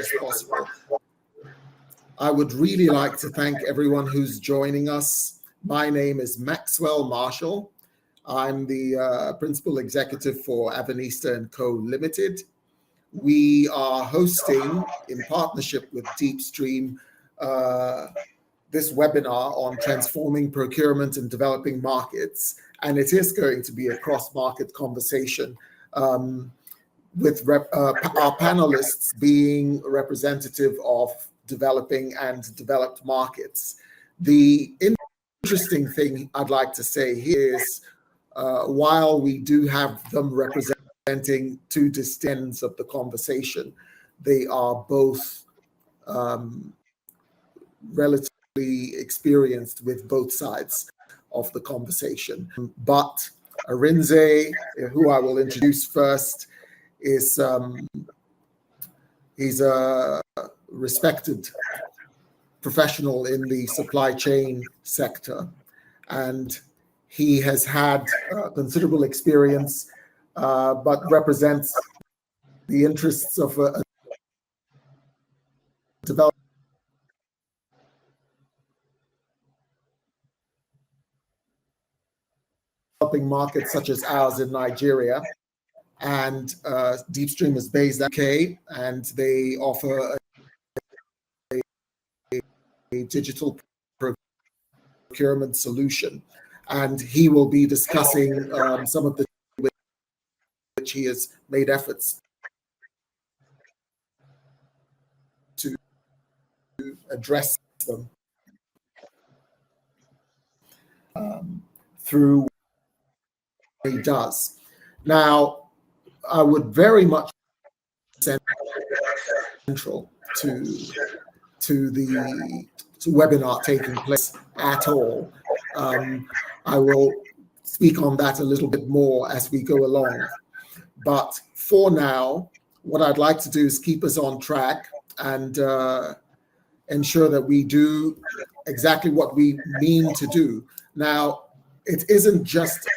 as possible. I would really like to thank everyone who's joining us. My name is Maxwell Marshall. I'm the Principal Executive for Avenista & Co. Limited. We are hosting, in partnership with DeepStream, this webinar on transforming procurement and developing markets. And it is going to be a cross-market conversation with our panelists being representative of developing and developed markets. The interesting thing I'd like to say here is, while we do have them representing two distinct ends of the conversation, they are both relatively experienced with both sides of the conversation. But Arinze, who I will introduce first, is he's a respected professional in the supply chain sector, and he has had considerable experience, but represents the interests of a developing markets such as ours in Nigeria. And DeepStream is based in the UK, and they offer a digital procurement solution. And he will be discussing some of the which he has made efforts to address them through what he does. Now, I would very much central to the webinar taking place at all. I will speak on that a little bit more as we go along. But for now, what I'd like to do is keep us on track and ensure that we do exactly what we mean to do. Now, it isn't just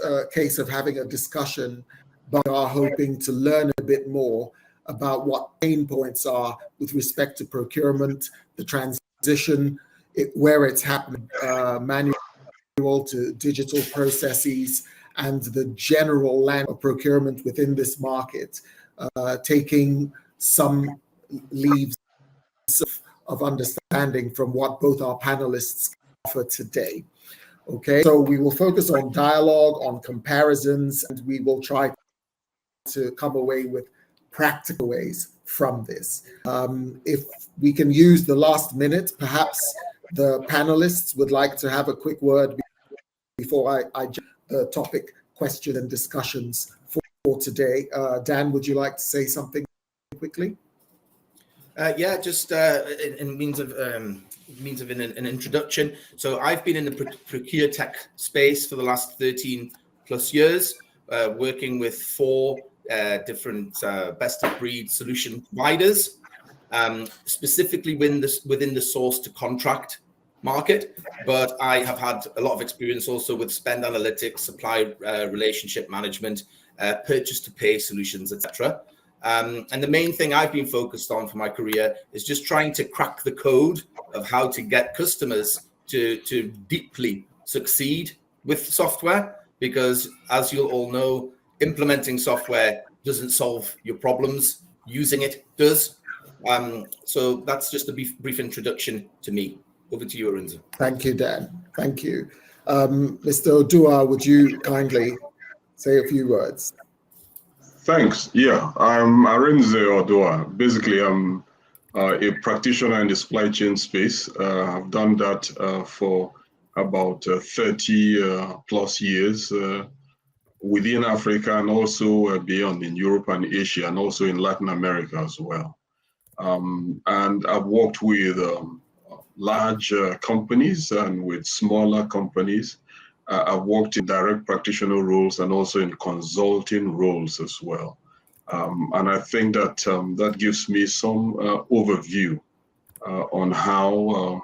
a case of having a discussion, but we are hoping to learn a bit more about what pain points are with respect to procurement, the transition, where it's happening, manual to digital processes, and the general land of procurement within this market, taking some leaves of understanding from what both our panelists offer today. Okay, so we will focus on dialogue, on comparisons, and we will try to come away with practical ways from this. If we can use the last minute, perhaps the panelists would like to have a quick word before I jump the topic, question, and discussions for today. Dan, would you like to say something quickly? Yeah, just in means of an introduction. So I've been in the procure tech space for the last 13 plus years, working with 4 different best of breed solution providers, specifically within the source to contract market. But I have had a lot of experience also with spend analytics, supply relationship management, purchase to pay solutions, etc. And the main thing I've been focused on for my career is just trying to crack the code of how to get customers to deeply succeed with software, because as you'll all know, implementing software doesn't solve your problems, using it does. So that's just a brief introduction to me. Over to you, Arinze. Thank you, Dan. Thank you. Mr. Oduah, would you kindly say a few words? Thanks. Yeah, I'm Arinze Oduah. Basically, I'm a practitioner in the supply chain space. I've done that for about 30 plus years within Africa, and also beyond in Europe and Asia, and also in Latin America as well. And I've worked with large companies and with smaller companies. I've worked in direct practitioner roles and also in consulting roles as well. And I think that that gives me some overview on how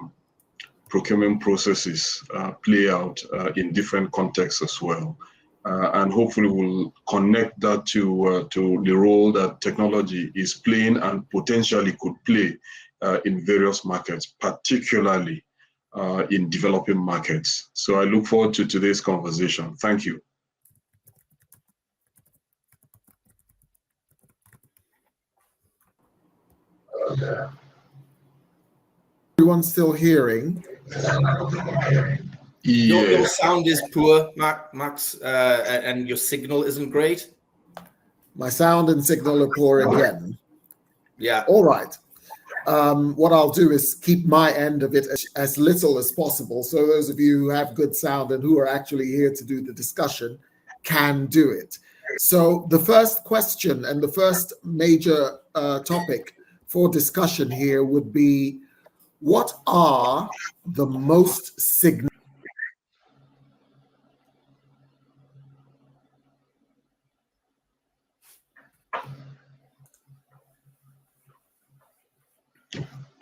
procurement processes play out in different contexts as well. and hopefully we'll connect that to the role that technology is playing and potentially could play in various markets, particularly in developing markets. So I look forward to today's conversation. Thank you. Everyone still hearing? Yes. Your sound is poor, Max, and your signal isn't great. My sound and signal are poor again. Yeah. All right. What I'll do is keep my end of it as little as possible. So those of you who have good sound and who are actually here to do the discussion can do it. So the first question and the first major topic for discussion here would be, what are the most significant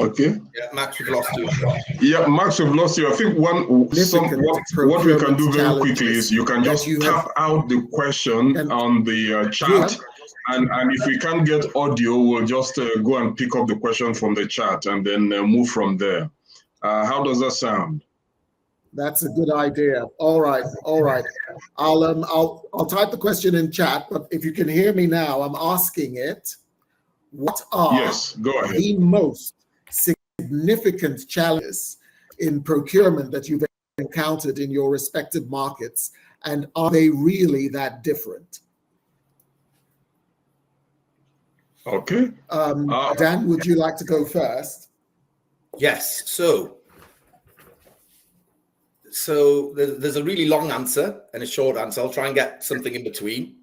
Okay. Yeah, Max, we've lost you. Yeah, Max, we've lost you. I think what we can do very quickly is you can just tap out the question on the chat, and if we can't get audio, we'll just go and pick up the question from the chat and then move from there. How does that sound? That's a good idea. All right. I'll type the question in chat, but if you can hear me now, I'm asking it. What are the most significant challenges in procurement that you've encountered in your respective markets, and are they really that different? Okay. Dan, would you like to go first? Yes. So there's a really long answer and a short answer. I'll try and get something in between.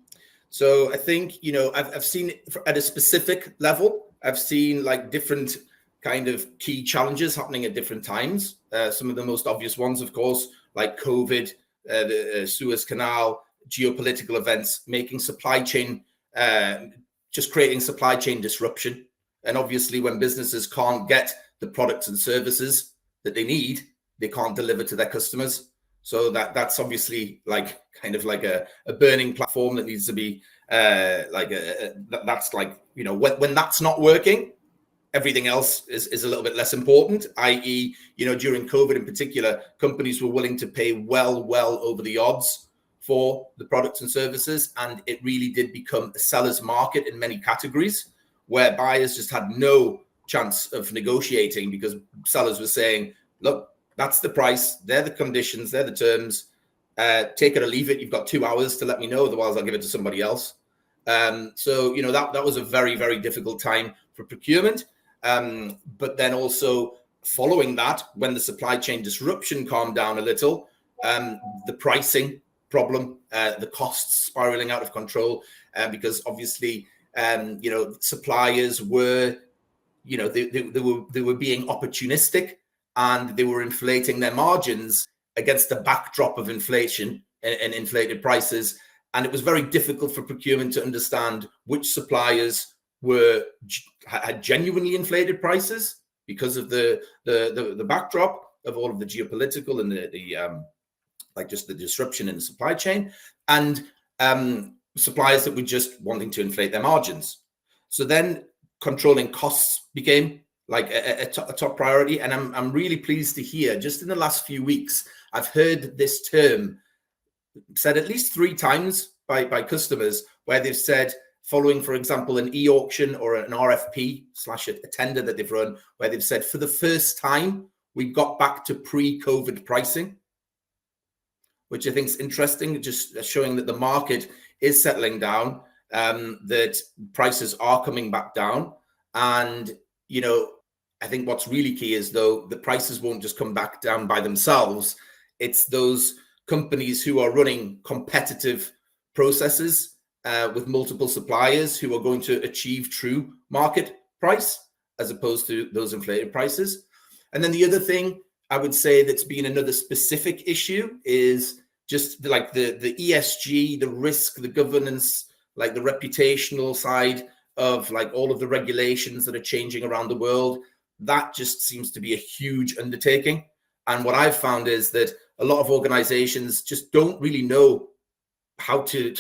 So I think, I've seen it at a specific level. I've seen like different kind of key challenges happening at different times. Some of the most obvious ones, of course, like COVID, the Suez Canal, geopolitical events, making supply chain, just creating supply chain disruption. And obviously when businesses can't get the products and services that they need, they can't deliver to their customers. So that's obviously like kind of like a burning platform that needs to be that's like, when that's not working, everything else is a little bit less important, i.e., during COVID in particular, companies were willing to pay well over the odds for the products and services. And it really did become a seller's market in many categories where buyers just had no chance of negotiating because sellers were saying, look, that's the price, they're the conditions, they're the terms, take it or leave it. You've got 2 hours to let me know, otherwise I'll give it to somebody else. So, that was a very, very difficult time for procurement. But then also following that, when the supply chain disruption calmed down a little, the pricing problem, the costs spiraling out of control, because obviously, suppliers were, they were being opportunistic and they were inflating their margins against the backdrop of inflation and inflated prices. And it was very difficult for procurement to understand which suppliers had genuinely inflated prices because of the backdrop of all of the geopolitical and the disruption in the supply chain, and suppliers that were just wanting to inflate their margins. So then controlling costs became like a top priority. And I'm really pleased to hear just in the last few weeks, I've heard this term said at least 3 times by customers where they've said, following, for example, an e-auction or an RFP / a tender that they've run, where they've said for the first time, we got back to pre-COVID pricing, which I think is interesting, just showing that the market is settling down, that prices are coming back down. And, I think what's really key is, though, the prices won't just come back down by themselves. It's those companies who are running competitive processes with multiple suppliers who are going to achieve true market price as opposed to those inflated prices. And then the other thing I would say that's been another specific issue is just like the ESG, the risk, the governance, like the reputational side of like all of the regulations that are changing around the world. That just seems to be a huge undertaking. And what I've found is that a lot of organizations just don't really know how to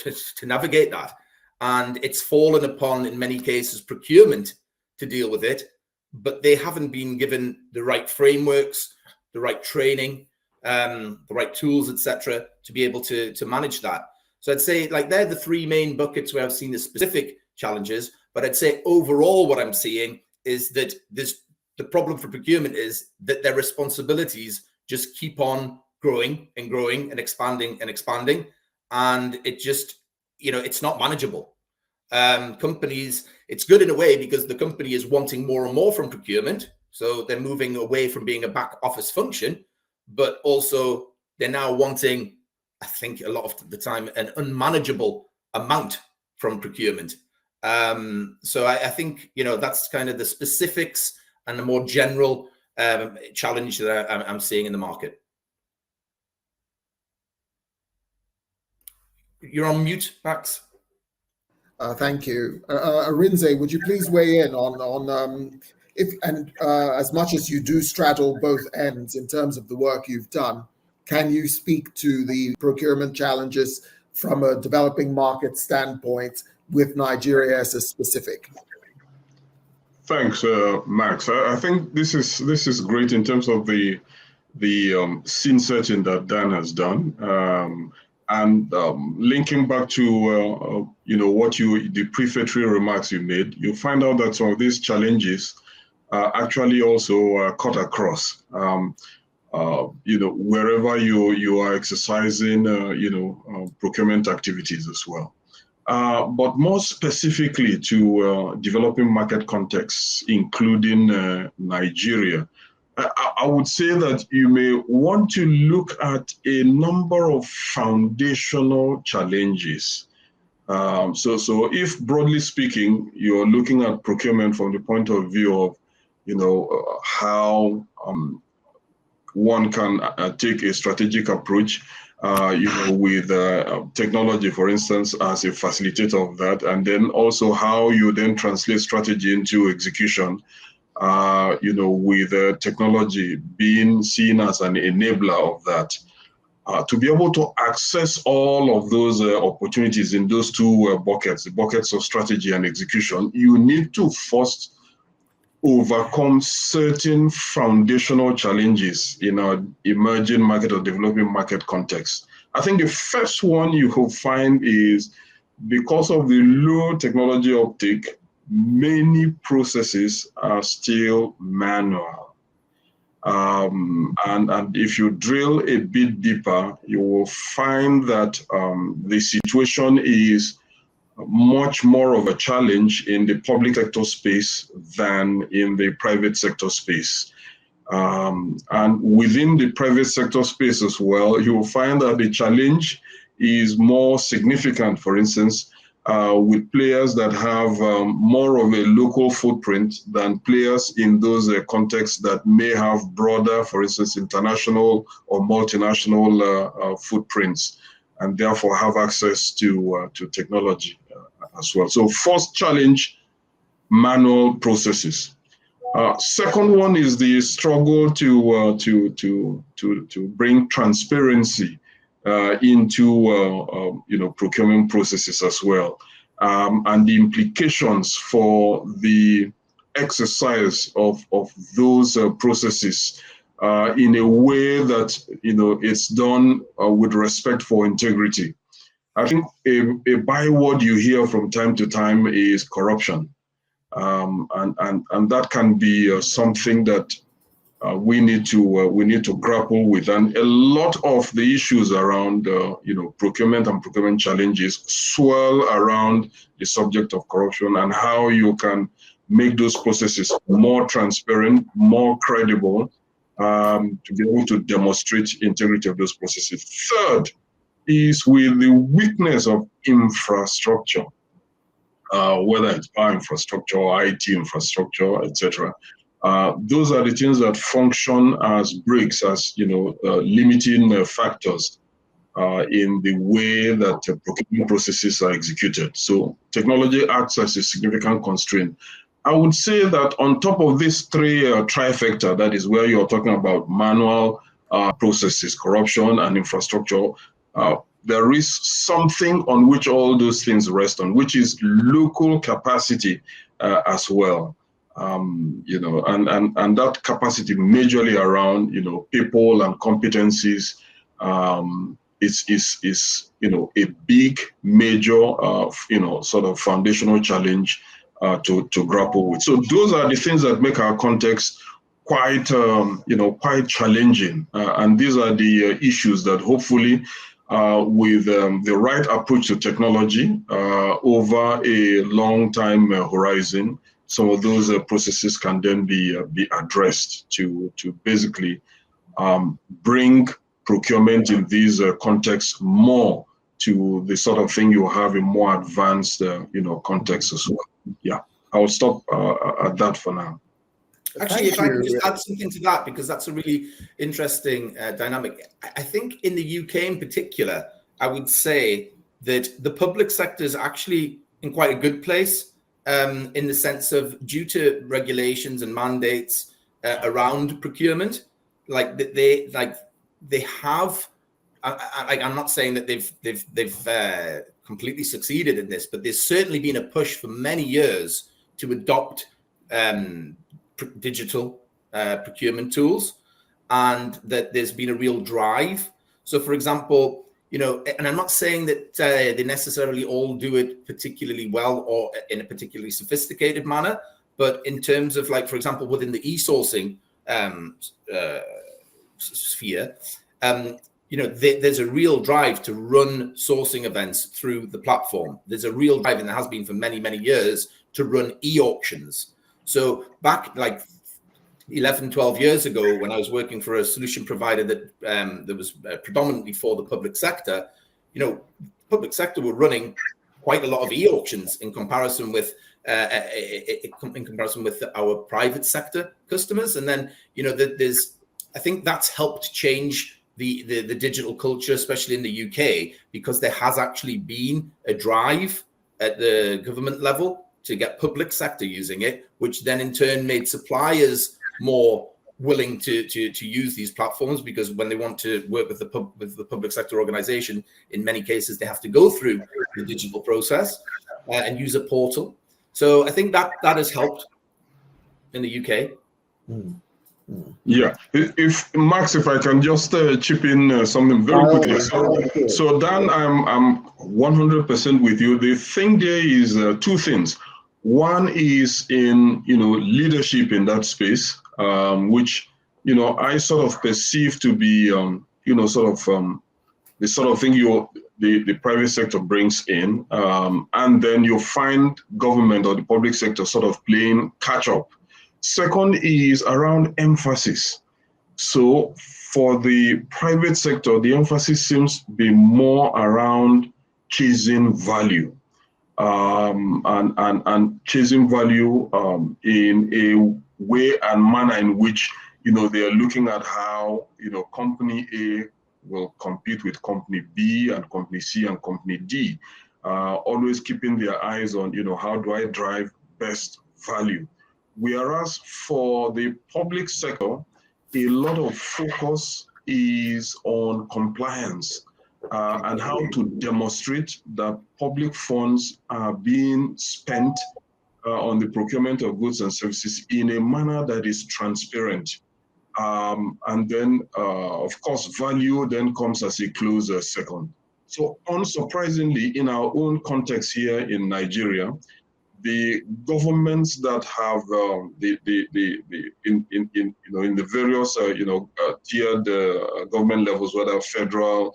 navigate that. And it's fallen upon, in many cases, procurement to deal with it, but they haven't been given the right frameworks, the right training, the right tools, etc., to be able to manage that. So I'd say like they're the three main buckets where I've seen the specific challenges, but I'd say overall what I'm seeing is that the problem for procurement is that their responsibilities just keep on growing and growing and expanding and expanding. And it just, it's not manageable. Companies, it's good in a way because the company is wanting more and more from procurement. So they're moving away from being a back office function, but also they're now wanting, I think a lot of the time, an unmanageable amount from procurement. So I think, that's kind of the specifics and the more general challenge that I'm seeing in the market. You're on mute, Max. Thank you. Arinze, would you please weigh in on as much as you do straddle both ends in terms of the work you've done, can you speak to the procurement challenges from a developing market standpoint with Nigeria as a specific? Thanks, Max. I think this is great in terms of the scene setting that Dan has done, and linking back to what the prefatory remarks you made. You find out that some of these challenges actually also cut across. Wherever you are exercising, procurement activities as well. But more specifically to developing market contexts, including Nigeria, I would say that you may want to look at a number of foundational challenges. So if broadly speaking, you're looking at procurement from the point of view of, how one can take a strategic approach, with technology, for instance, as a facilitator of that, and then also how you then translate strategy into execution, with technology being seen as an enabler of that. To be able to access all of those opportunities in those two buckets, the buckets of strategy and execution, you need to first overcome certain foundational challenges in our emerging market or developing market context. I think the first one you will find is because of the low technology uptake, many processes are still manual. And if you drill a bit deeper, you will find that the situation is much more of a challenge in the public sector space than in the private sector space. And within the private sector space as well, you will find that the challenge is more significant, for instance, with players that have more of a local footprint than players in those contexts that may have broader, for instance, international or multinational footprints, and therefore have access to technology as well. So first challenge, manual processes. Second one is the struggle to bring transparency into procurement processes as well, and the implications for the exercise of those processes in a way that it's done with respect for integrity. I think a byword you hear from time to time is corruption, and that can be something that we need to grapple with. And a lot of the issues around procurement and procurement challenges swirl around the subject of corruption and how you can make those processes more transparent, more credible, to be able to demonstrate integrity of those processes. Third is with the weakness of infrastructure, whether it's power infrastructure or IT infrastructure, etc. Those are the things that function as brakes, as limiting factors in the way that procurement processes are executed. So technology acts as a significant constraint. I would say that on top of these three trifecta, that is where you're talking about manual processes, corruption, and infrastructure, there is something on which all those things rest on, which is local capacity as well. You know, and that capacity majorly around, you know, people and competencies is you know, a big major you know, sort of foundational challenge to grapple with. So those are the things that make our context quite you know, quite challenging, and these are the issues that hopefully with the right approach to technology over a long time horizon, some of those processes can then be addressed to basically bring procurement in these contexts more to the sort of thing you have in more advanced you know, contexts as well. Yeah, I will stop at that for now. Actually, if I can just add something to that, because that's a really interesting dynamic. I think in the UK in particular, I would say that the public sector is actually in quite a good place in the sense of, due to regulations and mandates around procurement, like they have. I'm not saying that they've completely succeeded in this, but there's certainly been a push for many years to adopt digital procurement tools, and that there's been a real drive. So, for example, you know, and I'm not saying that they necessarily all do it particularly well or in a particularly sophisticated manner, but in terms of, like, for example, within the e-sourcing sphere, you know, there's a real drive to run sourcing events through the platform. There's a real drive, and there has been for many, many years, to run e-auctions. So back like 11, 12 years ago, when I was working for a solution provider that was predominantly for the public sector, you know, public sector were running quite a lot of e-auctions in comparison with our private sector customers. And then, you know, I think that's helped change the digital culture, especially in the UK, because there has actually been a drive at the government level to get public sector using it, which then in turn made suppliers more willing to use these platforms, because when they want to work with the public sector organization, in many cases they have to go through the digital process and use a portal. So I think that has helped in the UK. Yeah, if Max, if I can just chip in something very quickly. So Dan, I'm 100% with you. The thing there is two things. One is in, you know, leadership in that space, which, you know, I sort of perceive to be, you know, sort of the sort of thing the private sector brings in, and then you find government or the public sector sort of playing catch up. Second is around emphasis. So for the private sector, the emphasis seems to be more around chasing value. And chasing value in a way and manner in which, you know, they are looking at how, you know, company A will compete with company B and company C and company D, always keeping their eyes on, you know, how do I drive best value? Whereas for the public sector, a lot of focus is on compliance. And how to demonstrate that public funds are being spent on the procurement of goods and services in a manner that is transparent. And then, of course, value then comes as a close second. So unsurprisingly, in our own context here in Nigeria, the governments that have in the various tiered government levels, whether federal,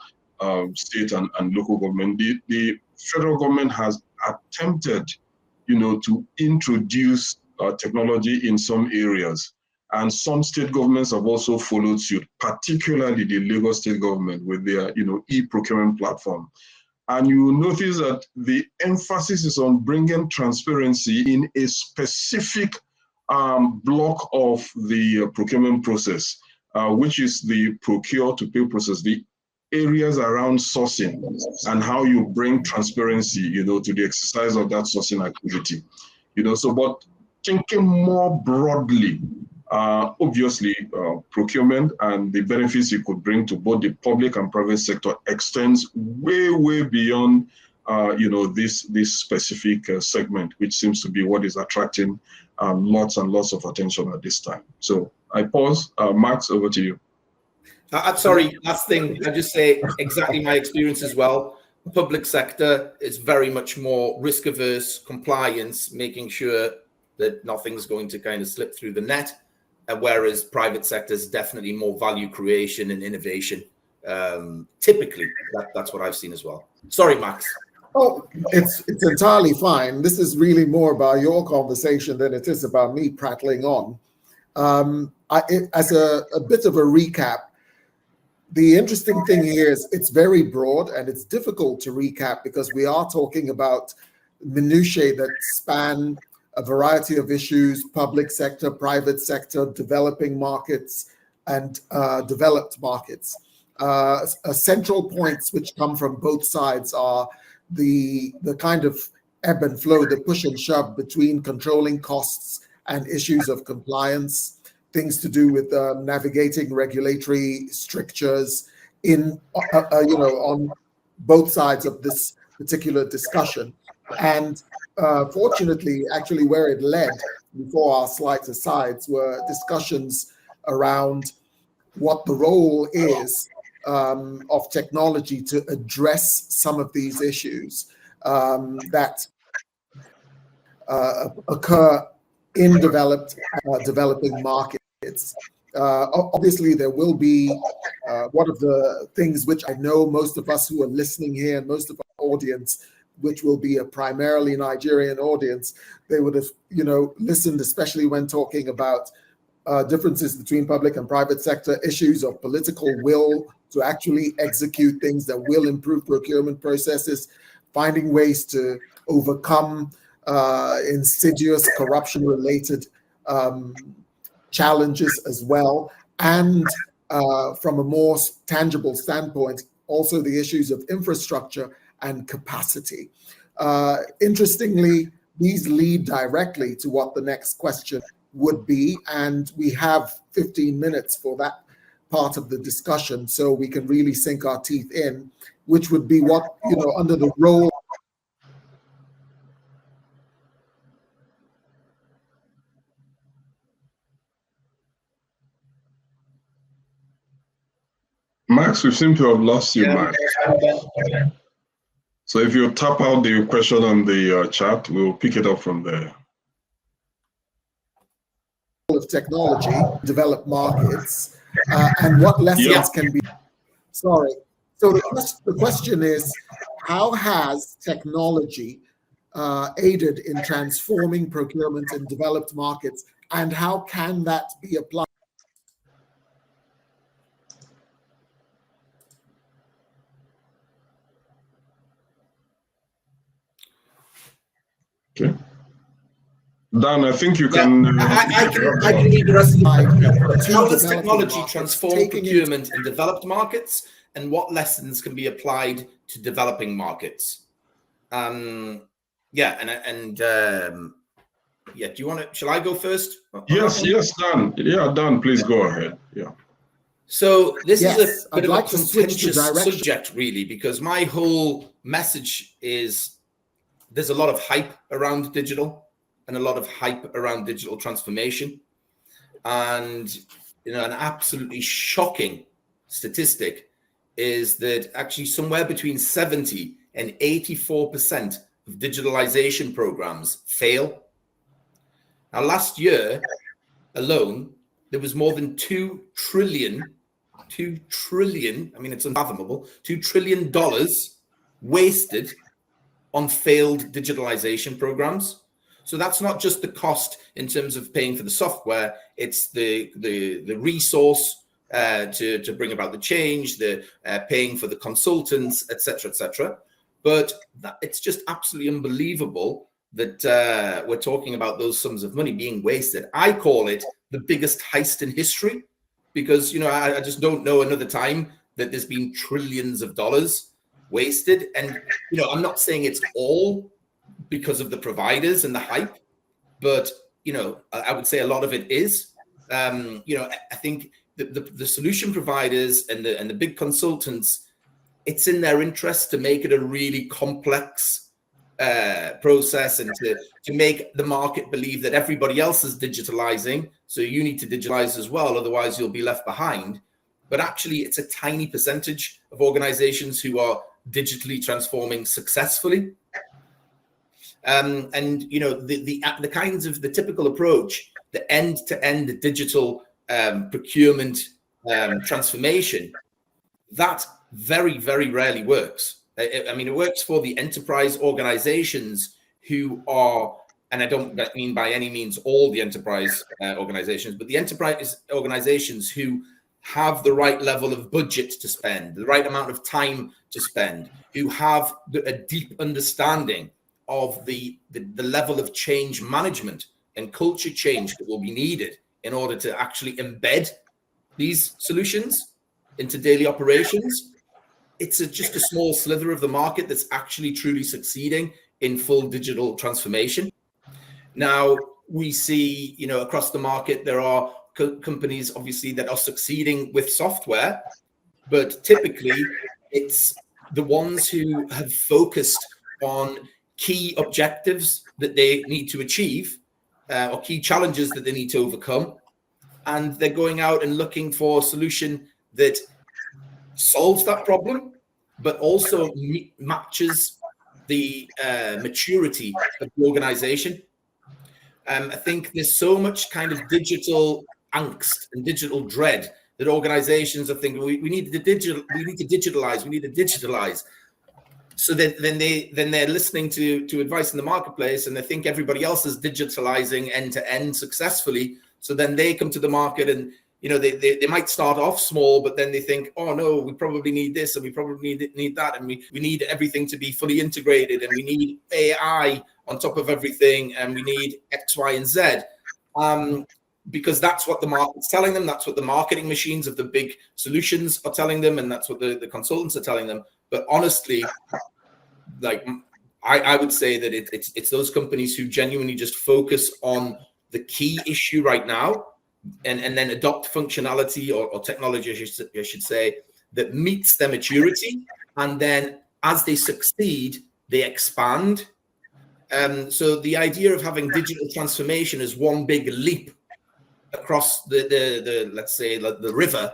state and local government, the federal government has attempted, you know, to introduce technology in some areas, and some state governments have also followed suit, particularly the Lagos state government with their, you know, e-procurement platform. And you will notice that the emphasis is on bringing transparency in a specific block of the procurement process, which is the procure to pay process, the areas around sourcing and how you bring transparency, you know, to the exercise of that sourcing activity. You know, so but thinking more broadly Obviously, procurement and the benefits it could bring to both the public and private sector extends way, way beyond, this specific segment, which seems to be what is attracting lots and lots of attention at this time. So I pause. Max, over to you. I'm sorry, last thing, I just say exactly my experience as well. The public sector is very much more risk averse, compliance, making sure that nothing's going to kind of slip through the net. Whereas private sector is definitely more value creation and innovation. Typically, that's what I've seen as well. Sorry, Max. Oh, it's entirely fine. This is really more about your conversation than it is about me prattling on. As a bit of a recap, the interesting thing here is it's very broad and it's difficult to recap because we are talking about minutiae that span a variety of issues: public sector, private sector, developing markets, and developed markets. Central points which come from both sides are the kind of ebb and flow, the push and shove between controlling costs and issues of compliance, things to do with navigating regulatory strictures on both sides of this particular discussion. And fortunately, actually where it led before our slides asides were discussions around what the role is of technology to address some of these issues that occur in developing markets. Obviously, there will be one of the things which I know most of us who are listening here and most of our audience, which will be a primarily Nigerian audience, they would have, listened, especially when talking about differences between public and private sector, issues of political will to actually execute things that will improve procurement processes, finding ways to overcome insidious corruption-related challenges as well. And from a more tangible standpoint, also the issues of infrastructure and capacity. Interestingly, these lead directly to what the next question would be, and we have 15 minutes for that part of the discussion, so we can really sink our teeth in, which would be what, under the role. Max, we seem to have lost you, Max. So if you tap out the question on the chat, we'll pick it up from there. Of technology, developed markets, and what lessons can be. Sorry. So the question is, how has technology aided in transforming procurement in developed markets, and how can that be applied? Okay. Dan, I think you can. I can read the rest of the how does technology transform procurement in developed markets, and what lessons can be applied to developing markets? Do you want to? Shall I go first? Yes, Dan. Yeah, Dan, please go ahead. Yeah. So this is a bit of a contentious subject, really, because my whole message is there's a lot of hype around digital and a lot of hype around digital transformation. And, an absolutely shocking statistic is that actually somewhere between 70 and 84% of digitalization programs fail. Now, last year alone, there was more than $2 trillion, I mean, it's unfathomable, $2 trillion wasted on failed digitalization programs. So that's not just the cost in terms of paying for the software, it's the resource to bring about the change, the paying for the consultants, et cetera. But it's just absolutely unbelievable that we're talking about those sums of money being wasted. I call it the biggest heist in history because, I just don't know another time that there's been trillions of dollars wasted. And, I'm not saying it's all because of the providers and the hype, but, I would say a lot of it is. I think the solution providers and the big consultants, it's in their interest to make it a really complex process and to make the market believe that everybody else is digitalizing, so you need to digitalize as well, otherwise you'll be left behind. But actually, it's a tiny percentage of organizations who are digitally transforming successfully. And the kinds of the typical approach, the end-to-end digital procurement transformation, that very, very rarely works. I mean, it works for the enterprise organizations who are, and I don't mean by any means all the enterprise organizations, but the enterprise organizations who have the right level of budget to spend, the right amount of time to spend, who have a deep understanding of the level of change management and culture change that will be needed in order to actually embed these solutions into daily operations. It's just a small slither of the market that's actually truly succeeding in full digital transformation. Now, we see, across the market, there are companies, obviously, that are succeeding with software, but typically it's the ones who have focused on key objectives that they need to achieve or key challenges that they need to overcome. And they're going out and looking for a solution that solves that problem, but also matches the maturity of the organization. I think there's so much kind of digital angst and digital dread that organizations are thinking, we need to digitalize. So then they're listening to advice in the marketplace, and they think everybody else is digitalizing end to end successfully. So then they come to the market, and they might start off small, but then they think, oh no, we probably need this, and we probably need that, and we need everything to be fully integrated, and we need AI on top of everything, and we need X, Y, and Z. Because that's what the market's telling them, that's what the marketing machines of the big solutions are telling them, and that's what the consultants are telling them. But honestly, I would say that it's those companies who genuinely just focus on the key issue right now, and then adopt functionality or technology, I should say, that meets their maturity, and then as they succeed, they expand. So the idea of having digital transformation as one big leap across the let's say the river,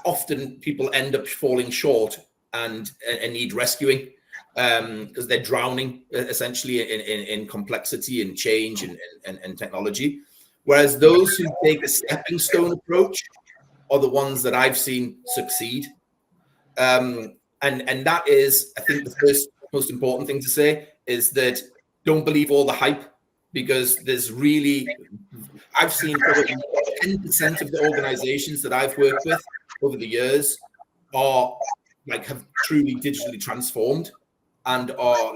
often people end up falling short and need rescuing because they're drowning essentially in complexity and change and technology. Whereas those who take a stepping stone approach are the ones that I've seen succeed. And that is, I think, the first most important thing to say is that don't believe all the hype, because there's really, I've seen probably 10% of the organizations that I've worked with over the years are have truly digitally transformed and are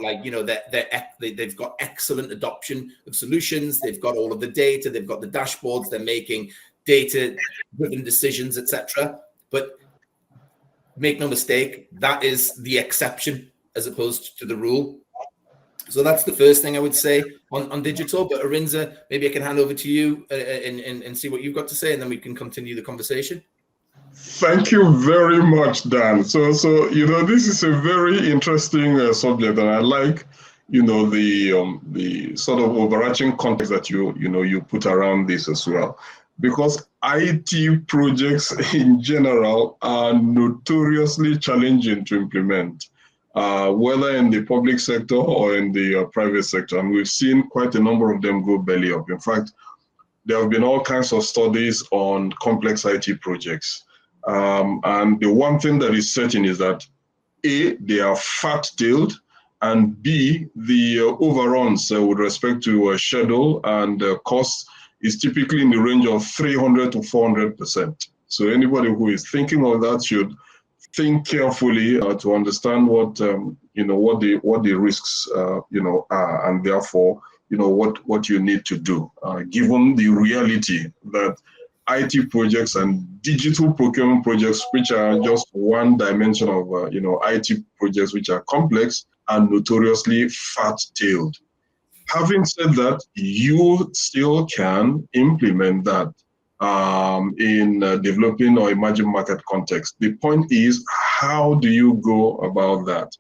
they've got excellent adoption of solutions. They've got all of the data, they've got the dashboards, they're making data-driven decisions, etc. But make no mistake, that is the exception as opposed to the rule. So that's the first thing I would say on digital. But Arinze, maybe I can hand over to you and see what you've got to say, and then we can continue the conversation. Thank you very much, Dan. So this is a very interesting subject, and I like the sort of overarching context that you put around this as well, because IT projects in general are notoriously challenging to implement, whether in the public sector or in the private sector, and we've seen quite a number of them go belly up. In fact, there have been all kinds of studies on complex IT projects. And the one thing that is certain is that A, they are fat-tailed, and B, the overruns with respect to schedule and cost is typically in the range of 300 to 400%. So anybody who is thinking of that should think carefully to understand what what the risks are, and therefore what you need to do, given the reality that IT projects and digital procurement projects, which are just one dimension of IT projects, which are complex and notoriously fat-tailed. Having said that, you still can implement that in developing or emerging market context. The point is, how do you go about that?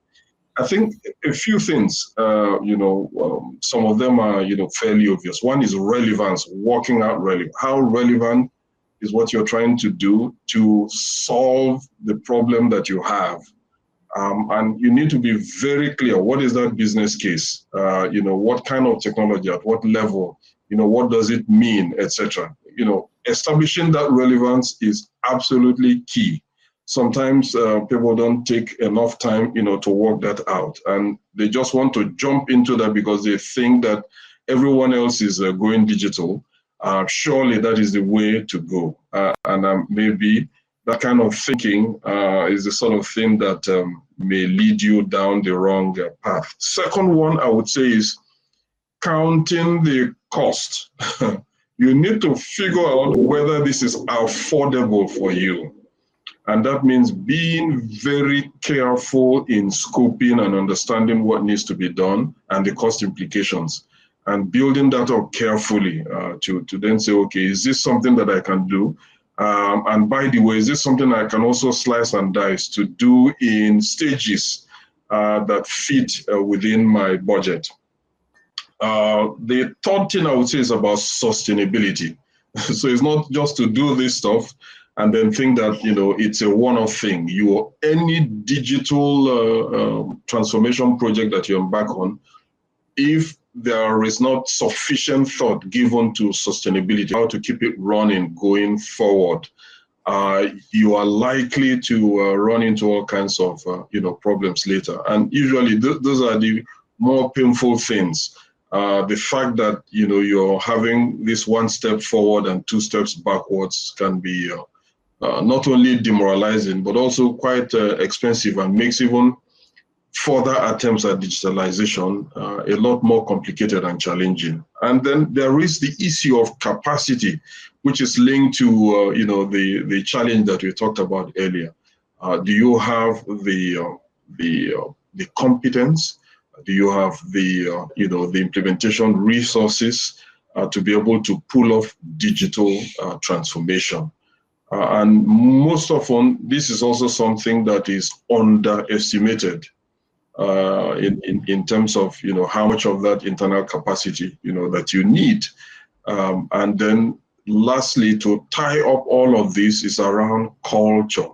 I think a few things, some of them are, fairly obvious. One is relevance, working out how relevant is what you're trying to do to solve the problem that you have. And you need to be very clear, what is that business case? What kind of technology, at what level, what does it mean, etc. Establishing that relevance is absolutely key. Sometimes people don't take enough time, to work that out, and they just want to jump into that because they think that everyone else is going digital. Surely that is the way to go, and maybe that kind of thinking is the sort of thing that may lead you down the wrong path. Second one, I would say, is counting the cost. You need to figure out whether this is affordable for you. And that means being very careful in scoping and understanding what needs to be done and the cost implications, and building that up carefully to then say, okay, is this something that I can do? And by the way, is this something I can also slice and dice to do in stages that fit within my budget? The third thing I would say is about sustainability. So it's not just to do this stuff and then think that, it's a one-off thing. Any digital transformation project that you embark on, if there is not sufficient thought given to sustainability, how to keep it running going forward, you are likely to run into all kinds of problems later. And usually those are the more painful things. The fact that you're having this one step forward and two steps backwards can be not only demoralizing, but also quite expensive, and makes even further attempts at digitalization a lot more complicated and challenging. And then there is the issue of capacity, which is linked to the challenge that we talked about earlier. Do you have the competence? Do you have the the implementation resources to be able to pull off digital transformation? And most often, this is also something that is underestimated in terms of how much of that internal capacity that you need. And then lastly, to tie up all of this is around culture.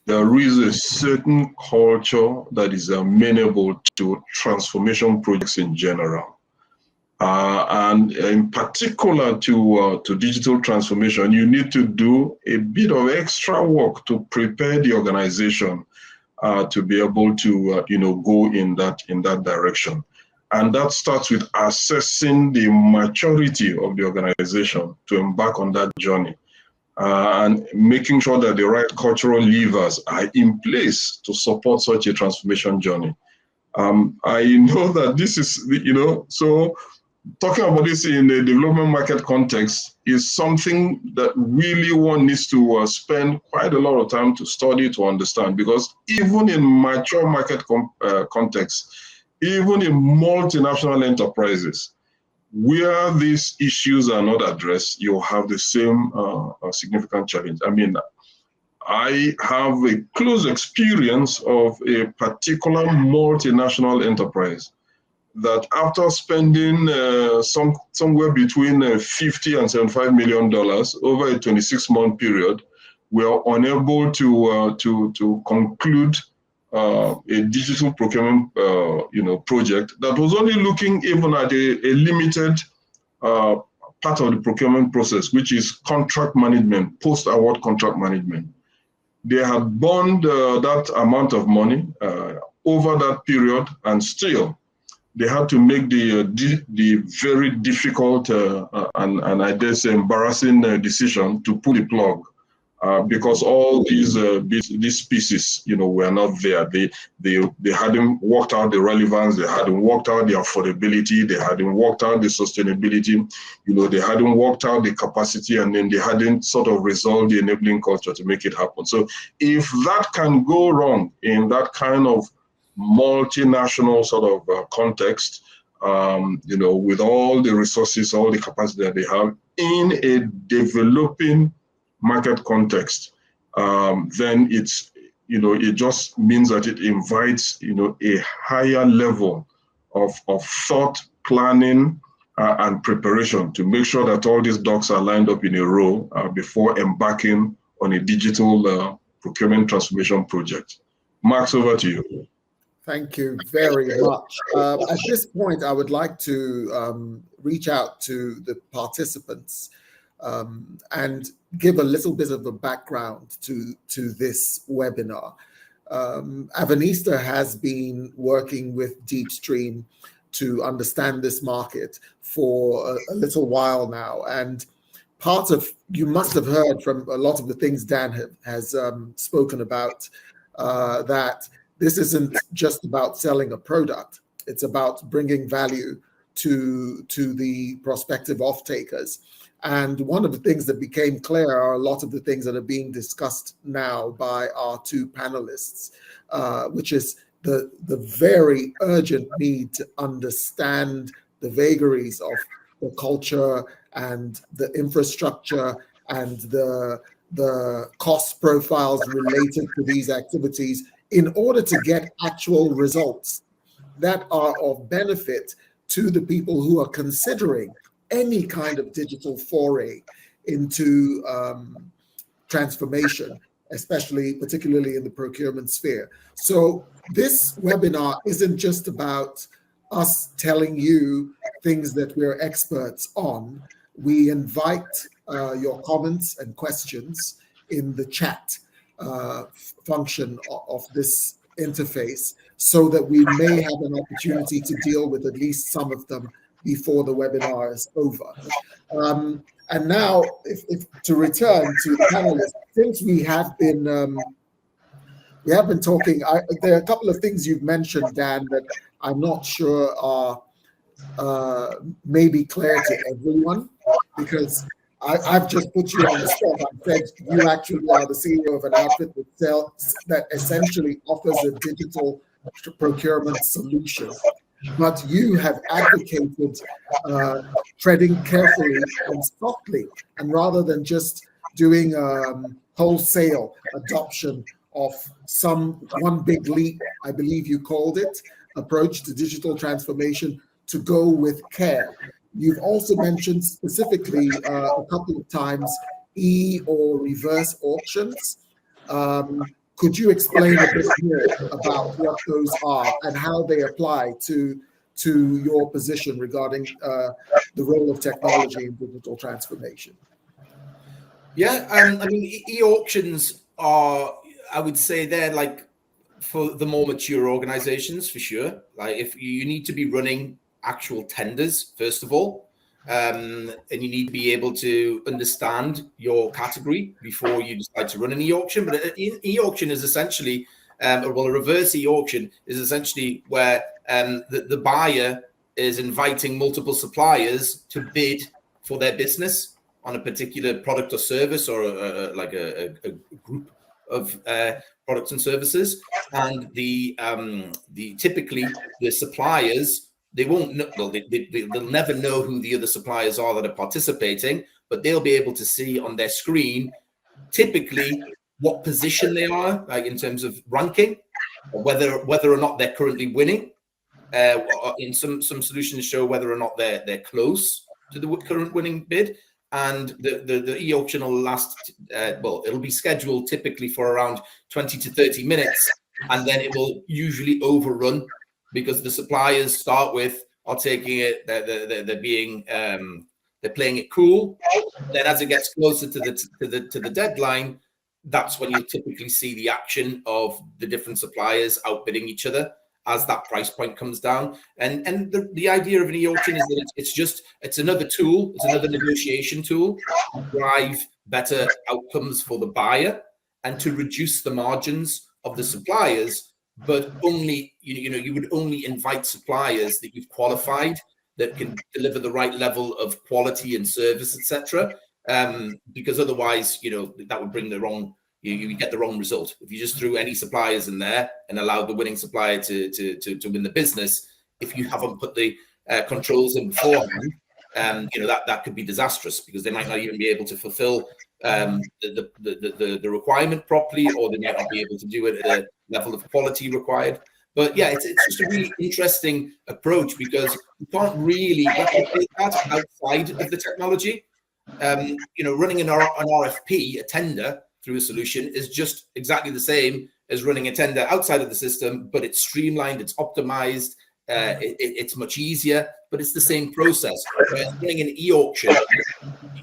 There is a certain culture that is amenable to transformation projects in general. And in particular to digital transformation, you need to do a bit of extra work to prepare the organization to be able to go in that direction. And that starts with assessing the maturity of the organization to embark on that journey, and making sure that the right cultural levers are in place to support such a transformation journey. I know that this is, so talking about this in a development market context is something that really one needs to spend quite a lot of time to study, to understand, because even in mature market context, even in multinational enterprises, where these issues are not addressed, you have the same significant challenge. I mean, I have a close experience of a particular multinational enterprise that after spending somewhere between $50 and $75 million over a 26-month period, we are unable to conclude a digital procurement project that was only looking even at a limited part of the procurement process, which is contract management, post-award contract management. They had burned that amount of money over that period, and still they had to make the very difficult and I dare say embarrassing decision to pull the plug because all these pieces, were not there. They hadn't worked out the relevance, they hadn't worked out the affordability, they hadn't worked out the sustainability, they hadn't worked out the capacity, and then they hadn't sort of resolved the enabling culture to make it happen. So if that can go wrong in that kind of multinational sort of context, with all the resources, all the capacity that they have in a developing market context, then it just means that it invites, a higher level of thought, planning, and preparation to make sure that all these ducks are lined up in a row before embarking on a digital procurement transformation project. Max, over to you. Thank you very much. At this point, I would like to reach out to the participants and give a little bit of a background to this webinar. Avanista has been working with DeepStream to understand this market for a little while now. And you must have heard from a lot of the things Dan has spoken about, that this isn't just about selling a product. It's about bringing value to the prospective off-takers. And one of the things that became clear are a lot of the things that are being discussed now by our two panelists, which is the very urgent need to understand the vagaries of the culture and the infrastructure and the cost profiles related to these activities in order to get actual results that are of benefit to the people who are considering any kind of digital foray into transformation, particularly in the procurement sphere. So this webinar isn't just about us telling you things that we're experts on. We invite your comments and questions in the chat function of this interface so that we may have an opportunity to deal with at least some of them before the webinar is over. And now, if to return to the panelists, since we have been talking, there are a couple of things you've mentioned, Dan, that I'm not sure are maybe clear to everyone, because I've just put you on the spot. I said you actually are the CEO of an outfit that essentially offers a digital procurement solution. But you have advocated treading carefully and softly, and rather than just doing wholesale adoption of one big leap, I believe you called it, approach to digital transformation, to go with care. You've also mentioned specifically a couple of times or reverse auctions. Could you explain a bit more about what those are and how they apply to your position regarding the role of technology in digital transformation? Yeah, I mean, e-auctions are, I would say they're like for the more mature organizations, for sure. Like if you need to be running actual tenders, first of all, and you need to be able to understand your category before you decide to run an e-auction. But an e-auction is essentially, a reverse e-auction is essentially where the buyer is inviting multiple suppliers to bid for their business on a particular product or service, or a group of products and services. And typically the suppliers, they won't know, well, they'll never know who the other suppliers are that are participating, but they'll be able to see on their screen typically what position they are, like in terms of ranking, or whether or not they're currently winning. In some solutions show whether or not they're close to the current winning bid. And the e-auction will last, it'll be scheduled typically for around 20 to 30 minutes, and then it will usually overrun because the suppliers start with are taking it, they're playing it cool. Then as it gets closer to the deadline, that's when you typically see the action of the different suppliers outbidding each other as that price point comes down. And the idea of an e-auction is that it's another tool, it's another negotiation tool to drive better outcomes for the buyer and to reduce the margins of the suppliers. But only, you would only invite suppliers that you've qualified, that can deliver the right level of quality and service, etc. Because otherwise, that would bring the wrong, you get the wrong result. If you just threw any suppliers in there and allowed the winning supplier to win the business, if you haven't put the controls in beforehand, that could be disastrous, because they might not even be able to fulfill the requirement properly, or they might not be able to do it at a level of quality required. But yeah, it's just a really interesting approach, because you can't really replicate that outside of the technology. Running an RFP, a tender through a solution, is just exactly the same as running a tender outside of the system, but it's streamlined, it's optimized, it's much easier, but it's the same process. Whereas running an e-auction,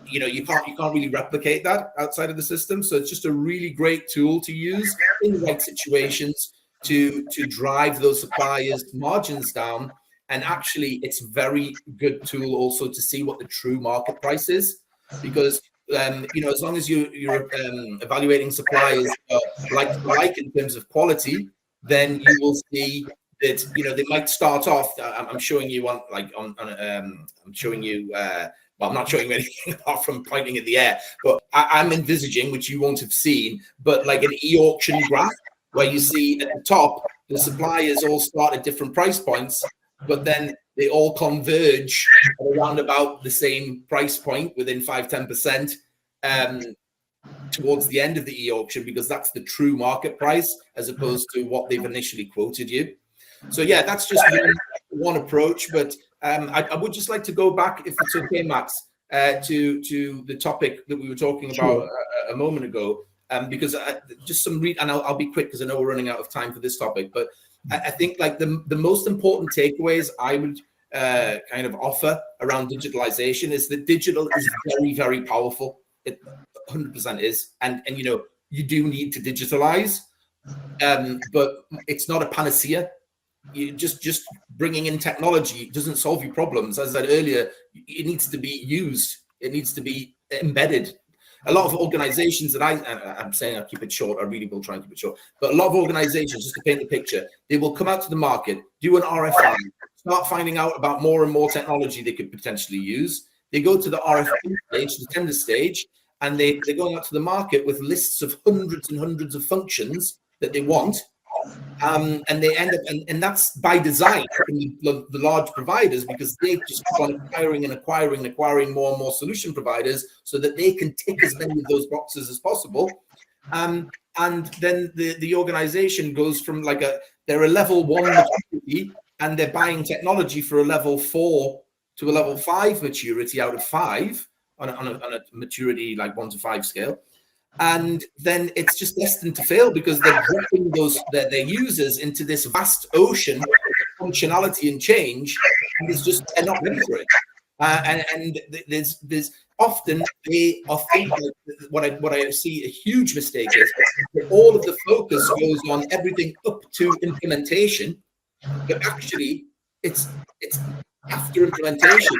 you can't really replicate that outside of the system. So it's just a really great tool to use in the right situations to drive those suppliers' margins down. And actually, it's a very good tool also to see what the true market price is, because as long as you're evaluating suppliers like in terms of quality, then you will see that they might start off. I'm showing you I'm showing you. Well, I'm not showing you anything apart from pointing in the air, but I'm envisaging, which you won't have seen, but like an e-auction graph, where you see at the top the suppliers all start at different price points, but then they all converge around about the same price point within 5-10% towards the end of the e-auction, because that's the true market price as opposed to what they've initially quoted you. So yeah, that's just one approach. But I would just like to go back, if it's okay, Max, to the topic that we were talking about a moment ago, because just some and I'll be quick because I know we're running out of time for this topic. But I think like the most important takeaways I would kind of offer around digitalization is that digital is very, very powerful. It 100% is, and you do need to digitalize, but it's not a panacea. You just bringing in technology doesn't solve your problems. As I said earlier, it needs to be used. It needs to be embedded. A lot of organizations that I'm saying, I'll keep it short. I really will try and keep it short. But a lot of organizations, just to paint the picture, they will come out to the market, do an RFI, start finding out about more and more technology they could potentially use. They go to the RFP stage, the tender stage, and they're going out to the market with lists of hundreds and hundreds of functions that they want. And they end up, and that's by design from the large providers, because they just keep on acquiring more and more solution providers so that they can tick as many of those boxes as possible. And then the organization goes from they're a level 1 maturity, and they're buying technology for a level 4 to a level 5 maturity out of 5 on a maturity like 1 to 5 scale. And then it's just destined to fail, because they're dropping their users into this vast ocean of functionality and change, and they're not ready for it. And there's often they are thinking, what I see a huge mistake is that all of the focus goes on everything up to implementation, but actually it's after implementation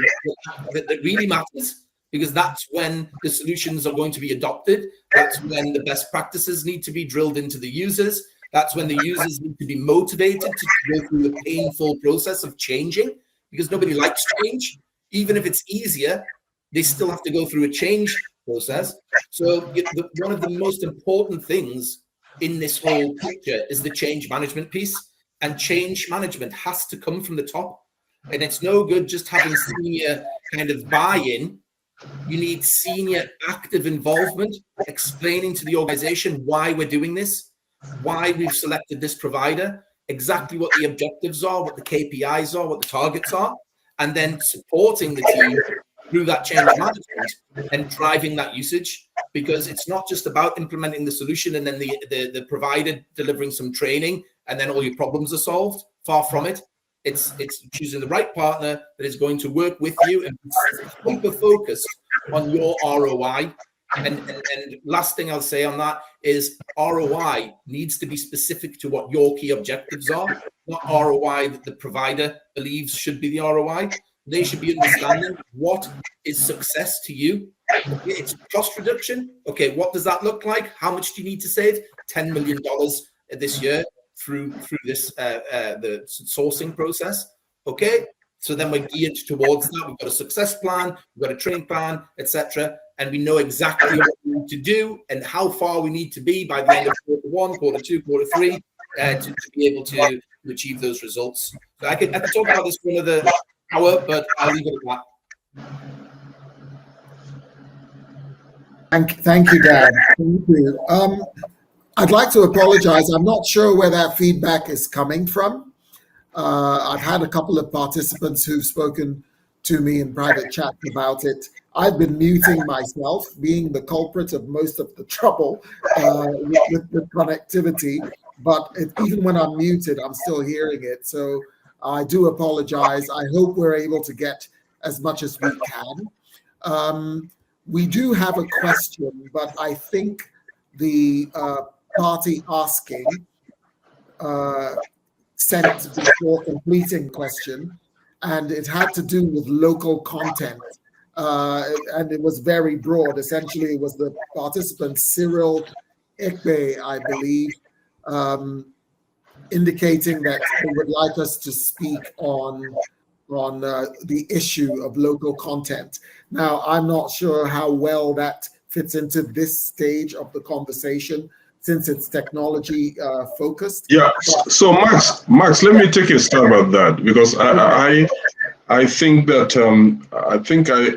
that really matters. Because that's when the solutions are going to be adopted. That's when the best practices need to be drilled into the users. That's when the users need to be motivated to go through the painful process of changing, because nobody likes change. Even if it's easier, they still have to go through a change process. So one of the most important things in this whole picture is the change management piece. And change management has to come from the top. And it's no good just having senior kind of buy-in. You need senior active involvement, explaining to the organization why we're doing this, why we've selected this provider, exactly what the objectives are, what the KPIs are, what the targets are, and then supporting the team through that change management and driving that usage. Because it's not just about implementing the solution and then the provider delivering some training and then all your problems are solved. Far from it. It's choosing the right partner that is going to work with you and hyper focused on your ROI. And last thing I'll say on that is ROI needs to be specific to what your key objectives are, not ROI that the provider believes should be the ROI. They should be understanding what is success to you. It's cost reduction. Okay, what does that look like? How much do you need to save? $10 million this year. Through this the sourcing process. Okay, so then we're geared towards that. We've got a success plan, we've got a training plan, etc., and we know exactly what we need to do and how far we need to be by the end of quarter 1, quarter 2, quarter 3 to be able to achieve those results. So I could talk about this for hour, but I'll leave it at that. Thank you, Dan. Thank you. I'd like to apologize. I'm not sure where that feedback is coming from. I've had a couple of participants who've spoken to me in private chat about it. I've been muting myself, being the culprit of most of the trouble with connectivity. But even when I'm muted, I'm still hearing it. So I do apologize. I hope we're able to get as much as we can. We do have a question, but I think the party asking sent before completing question, and it had to do with local content. And it was very broad. Essentially, it was the participant Cyril Ekbe, I believe, indicating that they would like us to speak on the issue of local content. Now, I'm not sure how well that fits into this stage of the conversation, since it's technology focused. Yeah. So Max, let me take a stab at that, because I think that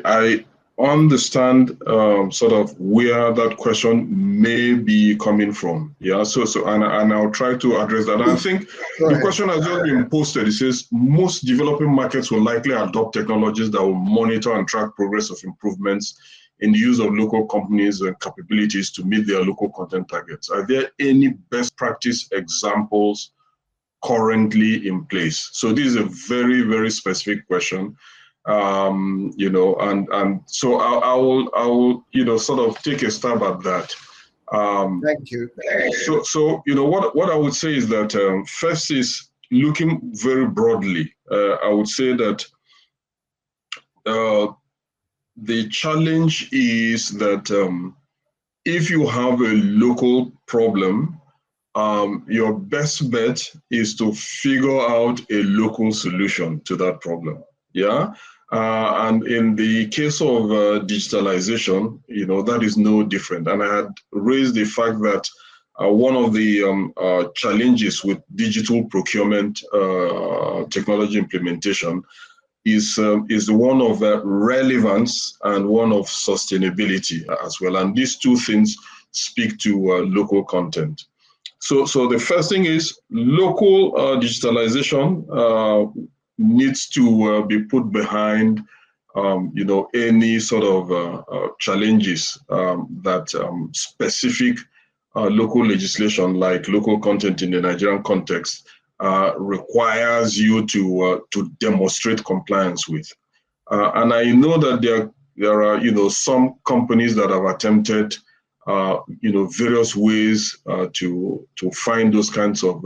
I understand sort of where that question may be coming from. Yeah. So and I'll try to address that. I think the question has just been posted. It says most developing markets will likely adopt technologies that will monitor and track progress of improvements in the use of local companies and capabilities to meet their local content targets. Are there any best practice examples currently in place? So this is a very, very specific question. And so I will sort of take a stab at that. Thank you. So what I would say is that first is looking very broadly. I would say that the challenge is that if you have a local problem, your best bet is to figure out a local solution to that problem. Yeah. And in the case of digitalization, that is no different. And I had raised the fact that one of the challenges with digital procurement technology implementation is one of relevance and one of sustainability as well. And these two things speak to local content. So the first thing is local digitalization needs to be put behind, any sort of challenges that specific local legislation, like local content in the Nigerian context, requires you to demonstrate compliance with. And I know that there are some companies that have attempted various ways to find those kinds of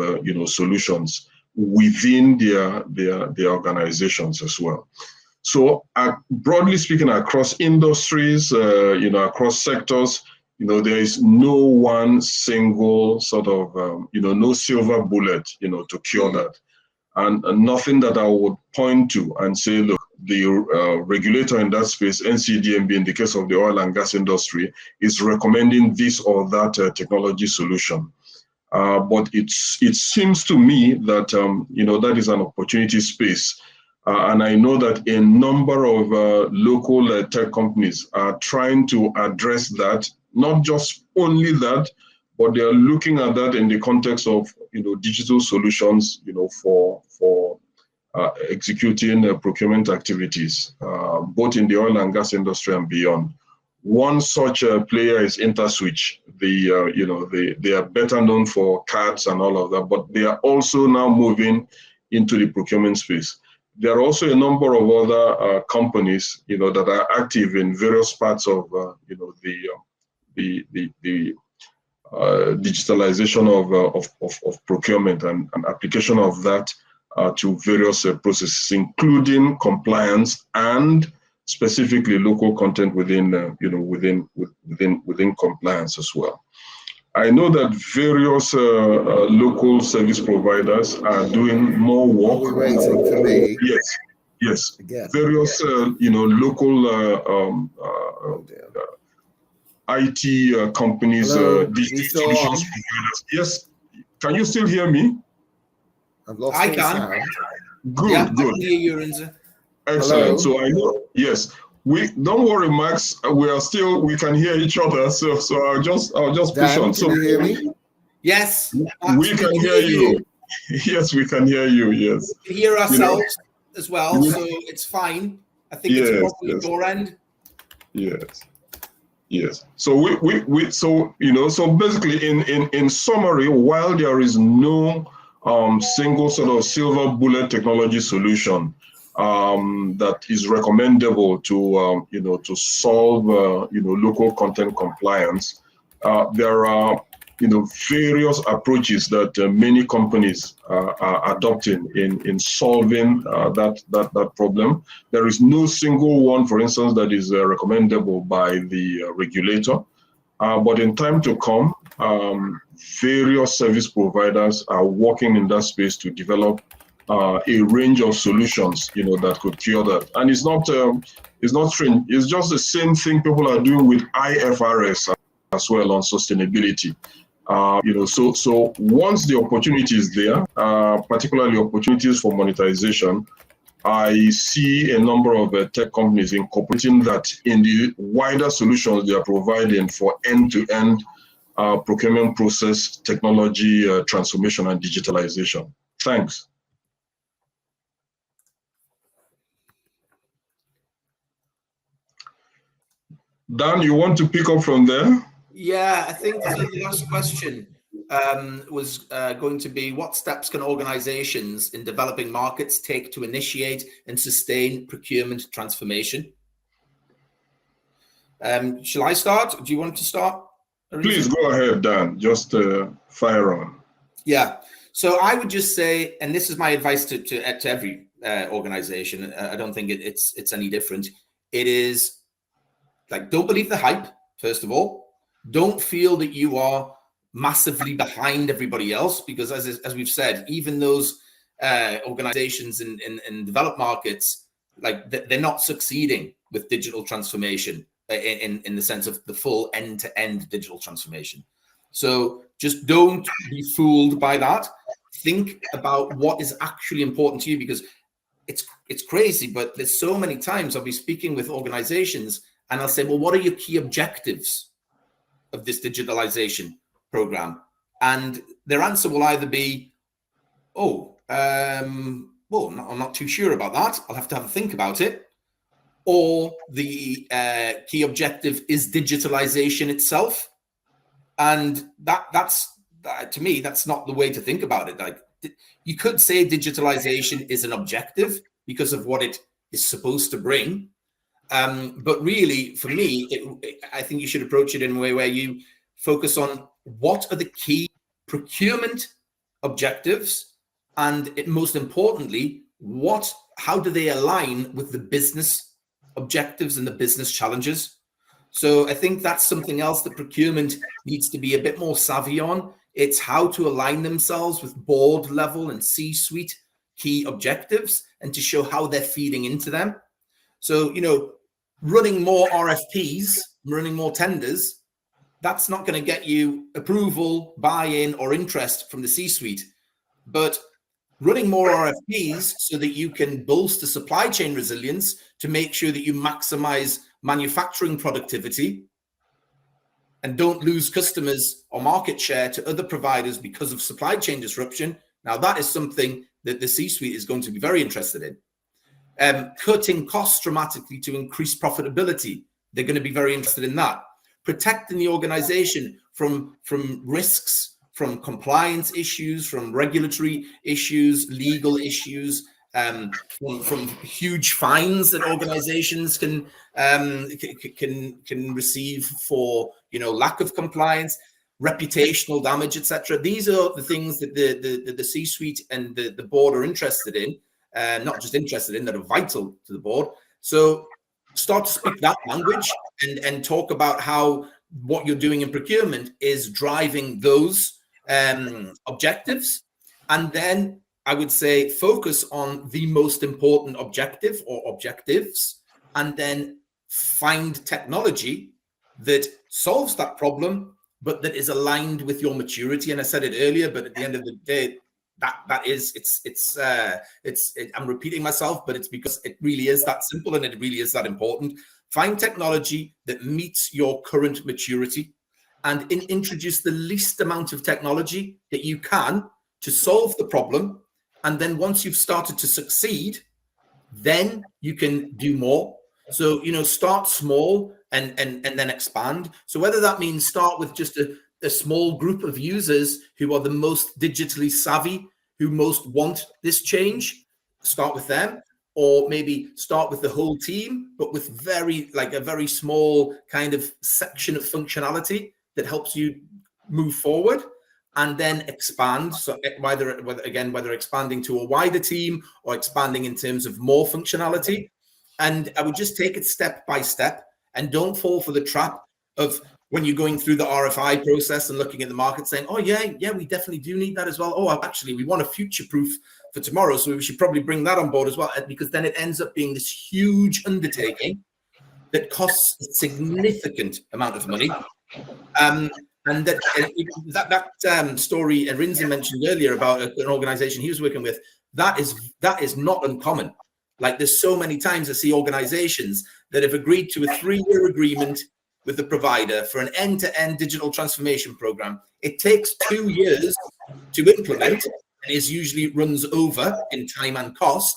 solutions within their organizations as well. So broadly speaking, across industries, across sectors, there is no one single sort of, no silver bullet, to cure that. And nothing that I would point to and say, look, the regulator in that space, NCDMB, in the case of the oil and gas industry, is recommending this or that technology solution. But it seems to me that, that is an opportunity space. And I know that a number of local tech companies are trying to address that, not just only that, but they are looking at that in the context of, digital solutions, for executing procurement activities, both in the oil and gas industry and beyond. One such player is InterSwitch. They are better known for cards and all of that, but they are also now moving into the procurement space. There are also a number of other companies, that are active in various parts of, the digitalization of procurement and application of that to various processes, including compliance and specifically local content within compliance as well. I know that various local service providers are doing more work. Are we waiting for me? Yes. Again. Various local IT companies, digital solutions providers. Yes. Can you still hear me? I've lost I can. sound. Good, yeah, good. I can hear you, Arinze. Excellent. Hello? So I know, yes. We don't worry, Max. We can hear each other. So I'll just push Dan, on. can So you hear me? Yes, we can hear you. Yes, we can hear you. Yes. We can hear ourselves as well, we- so it's fine. I think it's Yes, probably your end. yes. Yes. So so basically in summary, while there is no single sort of silver bullet technology solution that is recommendable to to solve local content compliance, there are various approaches that many companies are adopting in solving that problem. There is no single one, for instance, that is recommendable by the regulator. But in time to come, various service providers are working in that space to develop a range of solutions, that could cure that. And it's not strange. It's just the same thing people are doing with IFRS as well on sustainability. So once the opportunity is there, particularly opportunities for monetization, I see a number of tech companies incorporating that in the wider solutions they are providing for end-to-end procurement process technology transformation and digitalization. Thanks. Dan, you want to pick up from there? Yeah, I think the last question was going to be, what steps can organizations in developing markets take to initiate and sustain procurement transformation? Shall I start? Do you want to start, Arinze? Please go ahead, Dan. Just fire on. Yeah. So I would just say, and this is my advice to every organization, I don't think it's any different. It is like, don't believe the hype, first of all. Don't feel that you are massively behind everybody else, because as we've said, even those organizations in developed markets, like they're not succeeding with digital transformation in the sense of the full end-to-end digital transformation. So just don't be fooled by that. Think about what is actually important to you, because it's crazy, but there's so many times I'll be speaking with organizations and I'll say, well, what are your key objectives of this digitalization program? And their answer will either be, well, I'm not too sure about that. I'll have to think about it. Or the key objective is digitalization itself. And that's to me, that's not the way to think about it. Like, you could say digitalization is an objective because of what it is supposed to bring. But really, for me, I think you should approach it in a way where you focus on what are the key procurement objectives, and most importantly, how do they align with the business objectives and the business challenges. So I think that's something else that procurement needs to be a bit more savvy on. It's how to align themselves with board level and C-suite key objectives and to show how they're feeding into them. So, running more RFPs, running more tenders, that's not going to get you approval, buy-in, or interest from the C-suite. But running more RFPs so that you can bolster supply chain resilience to make sure that you maximize manufacturing productivity and don't lose customers or market share to other providers because of supply chain disruption. Now, that is something that the C-suite is going to be very interested in. Cutting costs dramatically to increase profitability. They're going to be very interested in that. Protecting the organization from risks, from compliance issues, from regulatory issues, legal issues, from huge fines that organizations can receive for lack of compliance, reputational damage, etc. These are the things that the C-suite and the board are interested in. Not just interested in, that are vital to the board. So start to speak that language and talk about how what you're doing in procurement is driving those objectives. And then I would say focus on the most important objective or objectives, and then find technology that solves that problem, but that is aligned with your maturity. And I said it earlier, but at the end of the day, I'm repeating myself, but it's because it really is that simple and it really is that important. Find technology that meets your current maturity and introduce the least amount of technology that you can to solve the problem. And then once you've started to succeed, then you can do more. So, start small and then expand. So whether that means start with just a small group of users who are the most digitally savvy, who most want this change, start with them, or maybe start with the whole team, but with a very small kind of section of functionality that helps you move forward, and then expand. So whether expanding to a wider team or expanding in terms of more functionality. And I would just take it step by step, and don't fall for the trap of when you're going through the RFI process and looking at the market saying, oh yeah, we definitely do need that as well. Oh, actually, we want a future-proof for tomorrow, so we should probably bring that on board as well, because then it ends up being this huge undertaking that costs a significant amount of money. And that story Arinze mentioned earlier about an organization he was working with, that is not uncommon. Like, there's so many times I see organizations that have agreed to a 3-year agreement with the provider for an end-to-end digital transformation program. It takes 2 years to implement, and is usually runs over in time and cost,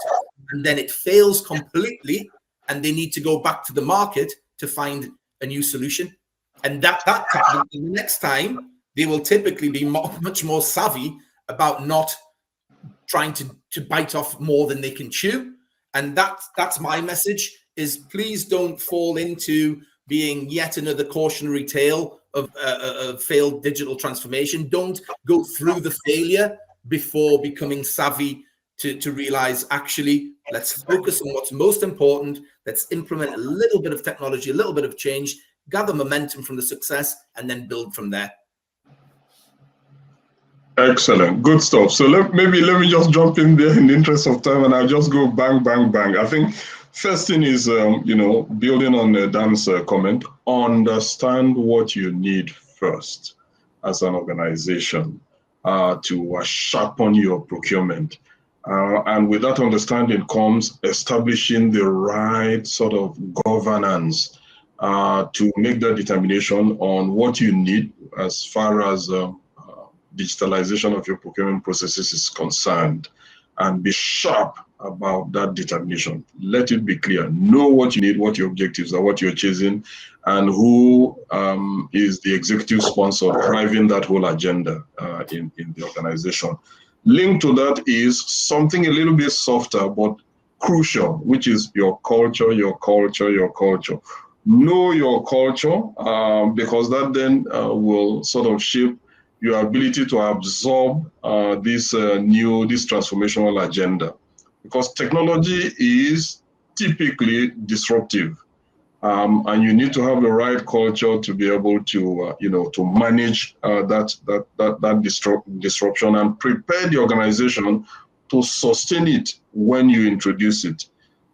and then it fails completely, and they need to go back to the market to find a new solution. And that time, the next time, they will typically be much more savvy about not trying to bite off more than they can chew. And that's my message, is please don't fall into being yet another cautionary tale of failed digital transformation. Don't go through the failure before becoming savvy to realize, actually, let's focus on what's most important. Let's implement a little bit of technology, a little bit of change, gather momentum from the success, and then build from there. Excellent. Good stuff. So let me just jump in there in the interest of time, and I'll just go bang, bang, bang. I think first thing is, building on Dan's comment, understand what you need first as an organization to sharpen your procurement. And with that understanding comes establishing the right sort of governance to make that determination on what you need as far as digitalization of your procurement processes is concerned, and be sharp about that determination. Let it be clear. Know what you need, what your objectives are, what you're chasing, and who is the executive sponsor driving that whole agenda in the organization. Linked to that is something a little bit softer but crucial, which is your culture, your culture, your culture. Know your culture, because that then will sort of shape your ability to absorb this transformational agenda, because technology is typically disruptive, and you need to have the right culture to be able to to manage that disruption and prepare the organization to sustain it when you introduce it.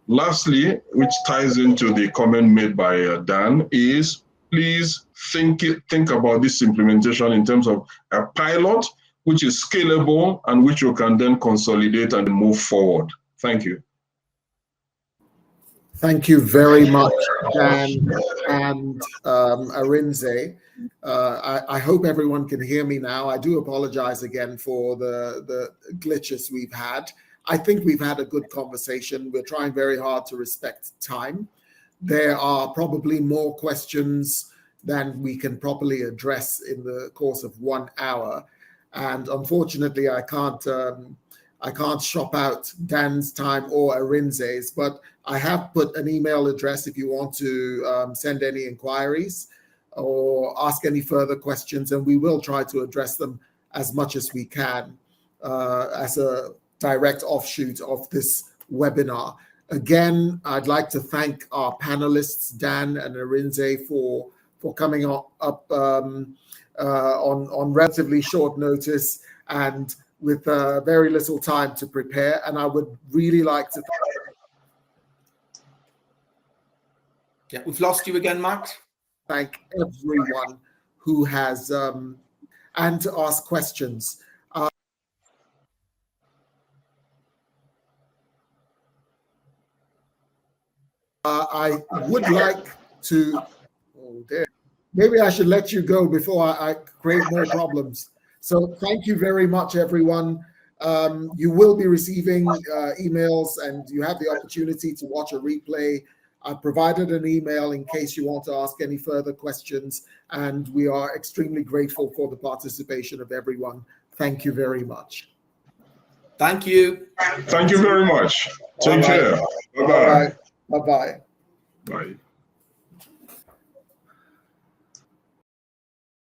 Lastly, which ties into the comment made by Dan, is please think about this implementation in terms of a pilot, which is scalable and which you can then consolidate and move forward. Thank you. Thank you very much, Dan and Arinze. I hope everyone can hear me now. I do apologize again for the glitches we've had. I think we've had a good conversation. We're trying very hard to respect time. There are probably more questions than we can properly address in the course of 1 hour. And unfortunately, I can't shop out Dan's time or Arinze's, but I have put an email address if you want to send any inquiries or ask any further questions, and we will try to address them as much as we can as a direct offshoot of this webinar. Again, I'd like to thank our panelists, Dan and Arinze, for coming up on relatively short notice and with very little time to prepare. And I would really like to Yeah, we've lost you again, Max. Thank everyone who has and to ask questions. I would like to, oh dear, maybe I should let you go before I create more problems. So thank you very much, everyone. You will be receiving emails, and you have the opportunity to watch a replay. I've provided an email in case you want to ask any further questions, and we are extremely grateful for the participation of everyone. Thank you very much. Thank you. Thank you very much. Take care. Bye-bye. Bye-bye. Bye.